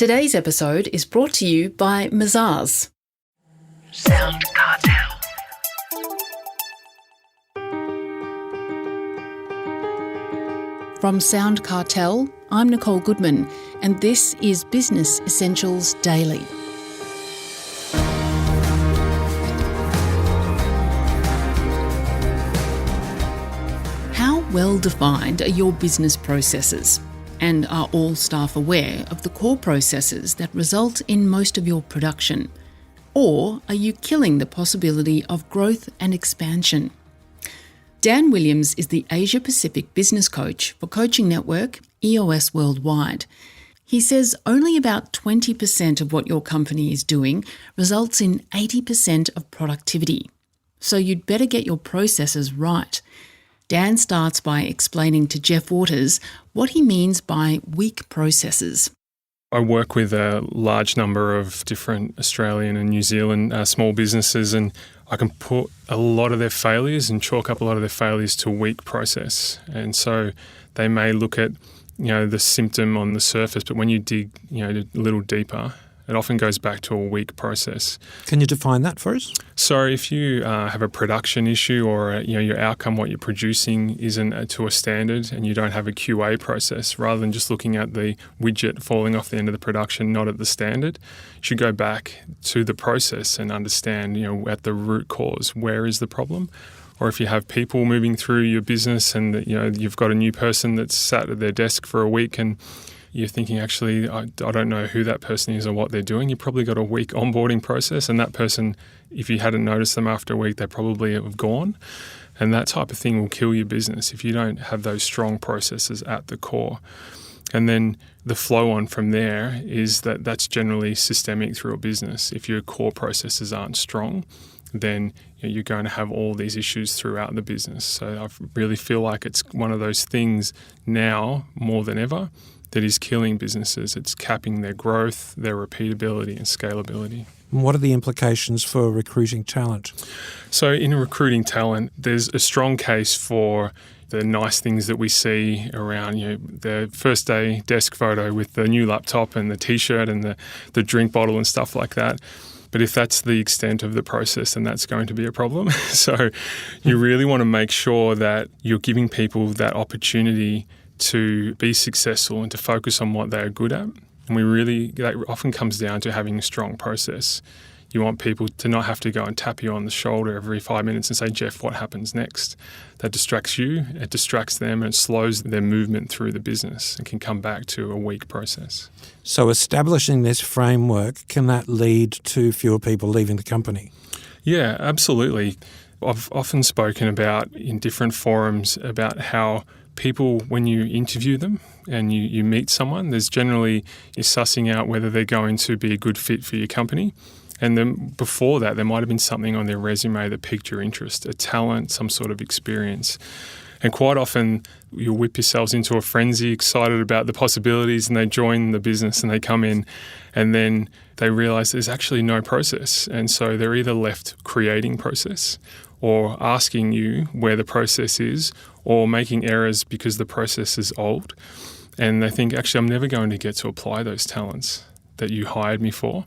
Today's episode is brought to you by Mazars. SoundCartel. From SoundCartel, I'm Nicole Goodman, and this is Business Essentials Daily. How well defined are your business processes? And are all staff aware of the core processes that result in most of your production? Or are you killing the possibility of growth and expansion? Dan Williams is the Asia Pacific business coach for coaching network EOS Worldwide. He says only about 20% of what your company is doing results in 80% of productivity. So you'd better get your processes right. Dan starts by explaining to Jeff Waters what he means by weak processes. I work with a large number of different Australian and New Zealand small businesses, and I can put a lot of their failures and chalk up a lot of their failures to a weak process. And so they may look at, the symptom on the surface, but when you dig, a little deeper, it often goes back to a weak process. Can you define that for us? So if you have a production issue or your outcome, what you're producing isn't to a standard and you don't have a QA process, rather than just looking at the widget falling off the end of the production, not at the standard, you should go back to the process and understand, at the root cause, where is the problem? Or if you have people moving through your business and you've got a new person that's sat at their desk for a week and you're thinking, actually, I don't know who that person is or what they're doing. You've probably got a weak onboarding process, and that person, if you hadn't noticed them after a week, they probably have gone. And that type of thing will kill your business if you don't have those strong processes at the core. And then the flow on from there is that's generally systemic through a business. If your core processes aren't strong, then you're going to have all these issues throughout the business. So I really feel like it's one of those things now more than ever that is killing businesses. It's capping their growth, their repeatability and scalability. What are the implications for recruiting talent? So in recruiting talent, there's a strong case for the nice things that we see around, the first day desk photo with the new laptop and the T-shirt and the drink bottle and stuff like that. But if that's the extent of the process, then that's going to be a problem. So you really want to make sure that you're giving people that opportunity to be successful and to focus on what they're good at. And that often comes down to having a strong process. You want people to not have to go and tap you on the shoulder every 5 minutes and say, Jeff, what happens next? That distracts you, it distracts them, and it slows their movement through the business and can come back to a weak process. So establishing this framework, can that lead to fewer people leaving the company? Yeah, absolutely. I've often spoken about in different forums about how people, when you interview them and you meet someone, there's generally you're sussing out whether they're going to be a good fit for your company. And then before that, there might have been something on their resume that piqued your interest, a talent, some sort of experience. And quite often you'll whip yourselves into a frenzy, excited about the possibilities, and they join the business and they come in and then they realise there's actually no process. And so they're either left creating process or asking you where the process is or making errors because the process is old. And they think, actually, I'm never going to get to apply those talents that you hired me for.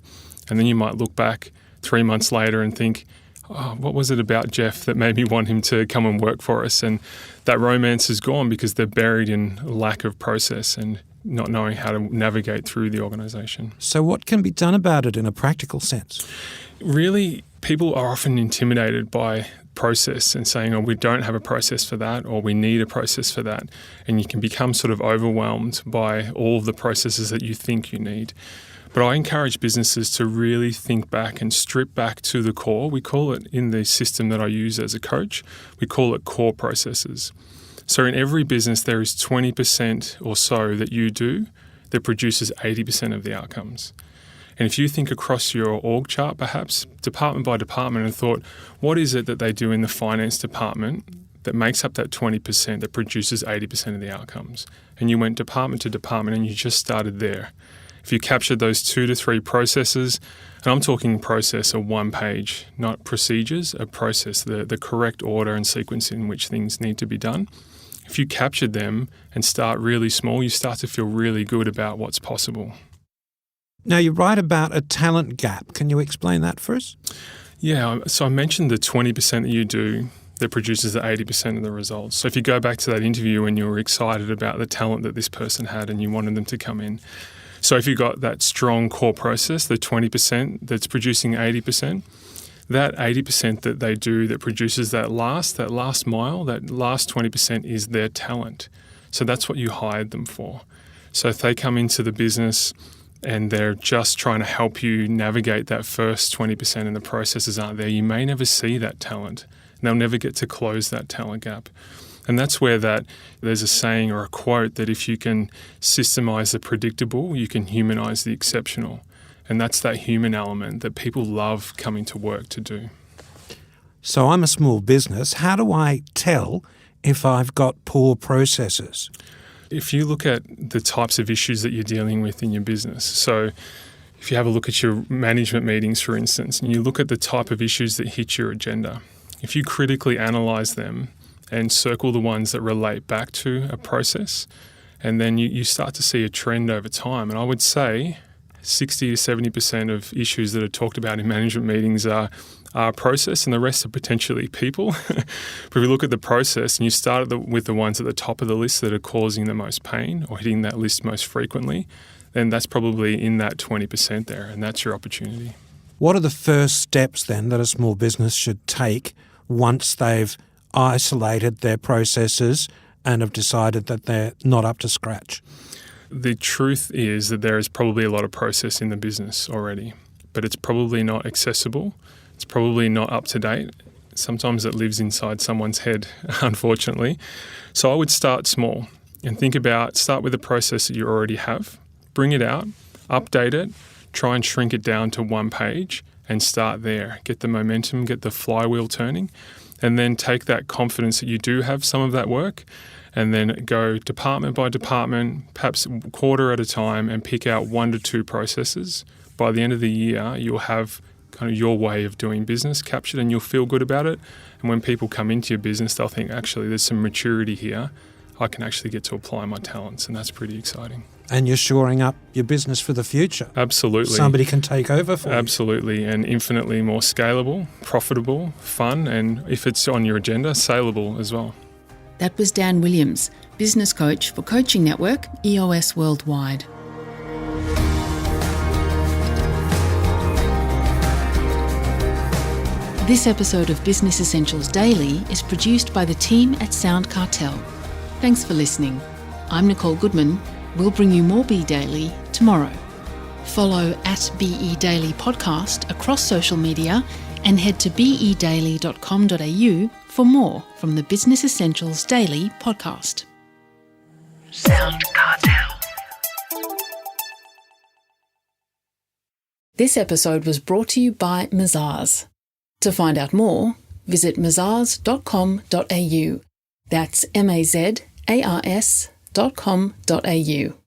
And then you might look back 3 months later and think, what was it about Jeff that made me want him to come and work for us? And that romance is gone because they're buried in lack of process and not knowing how to navigate through the organisation. So what can be done about it in a practical sense? Really, people are often intimidated by process and saying, we don't have a process for that, or we need a process for that. And you can become sort of overwhelmed by all of the processes that you think you need. But I encourage businesses to really think back and strip back to the core. We call it, in the system that I use as a coach, we call it core processes. So in every business, there is 20% or so that you do that produces 80% of the outcomes. And if you think across your org chart, perhaps department by department, and thought, what is it that they do in the finance department that makes up that 20% that produces 80% of the outcomes? And you went department to department and you just started there. If you captured those 2 to 3 processes, and I'm talking process of 1 page, not procedures, a process, the correct order and sequence in which things need to be done. If you captured them and start really small, you start to feel really good about what's possible. Now, you write about a talent gap. Can you explain that for us? Yeah, so I mentioned the 20% that you do that produces the 80% of the results. So if you go back to that interview when you were excited about the talent that this person had and you wanted them to come in. So if you've got that strong core process, the 20% that's producing 80%, that 80% that they do that produces that last mile, that last 20% is their talent. So that's what you hired them for. So if they come into the business and they're just trying to help you navigate that first 20% and the processes aren't there, you may never see that talent. And they'll never get to close that talent gap. And that's where there's a saying or a quote that if you can systemize the predictable, you can humanize the exceptional. And that's that human element that people love coming to work to do. So I'm a small business. How do I tell if I've got poor processes? If you look at the types of issues that you're dealing with in your business, so if you have a look at your management meetings, for instance, and you look at the type of issues that hit your agenda, if you critically analyse them and circle the ones that relate back to a process, and then you start to see a trend over time. And I would say 60 to 70% of issues that are talked about in management meetings are process, and the rest are potentially people. But if you look at the process and you start with the ones at the top of the list that are causing the most pain or hitting that list most frequently, then that's probably in that 20% there, and that's your opportunity. What are the first steps then that a small business should take once they've isolated their processes and have decided that they're not up to scratch? The truth is that there is probably a lot of process in the business already, but it's probably not accessible. It's probably not up to date. Sometimes it lives inside someone's head, unfortunately. So I would start small and start with the process that you already have, bring it out, update it, try and shrink it down to one page and start there. Get the momentum, get the flywheel turning, and then take that confidence that you do have some of that work and then go department by department, perhaps quarter at a time, and pick out 1 to 2 processes. By the end of the year, you'll have kind of your way of doing business captured and you'll feel good about it. And when people come into your business, they'll think, actually, there's some maturity here. I can actually get to apply my talents, and that's pretty exciting. And you're shoring up your business for the future. Absolutely. Somebody can take over for you. Absolutely, and infinitely more scalable, profitable, fun, and if it's on your agenda, saleable as well. That was Dan Williams, business coach for coaching network EOS Worldwide. This episode of Business Essentials Daily is produced by the team at SoundCartel. Thanks for listening. I'm Nicole Goodman. We'll bring you more Be Daily tomorrow. Follow @BE Daily Podcast across social media and head to bedaily.com.au for more from the Business Essentials Daily podcast. SoundCartel. This episode was brought to you by Mazars. To find out more, visit mazars.com.au. That's mazars.com.au.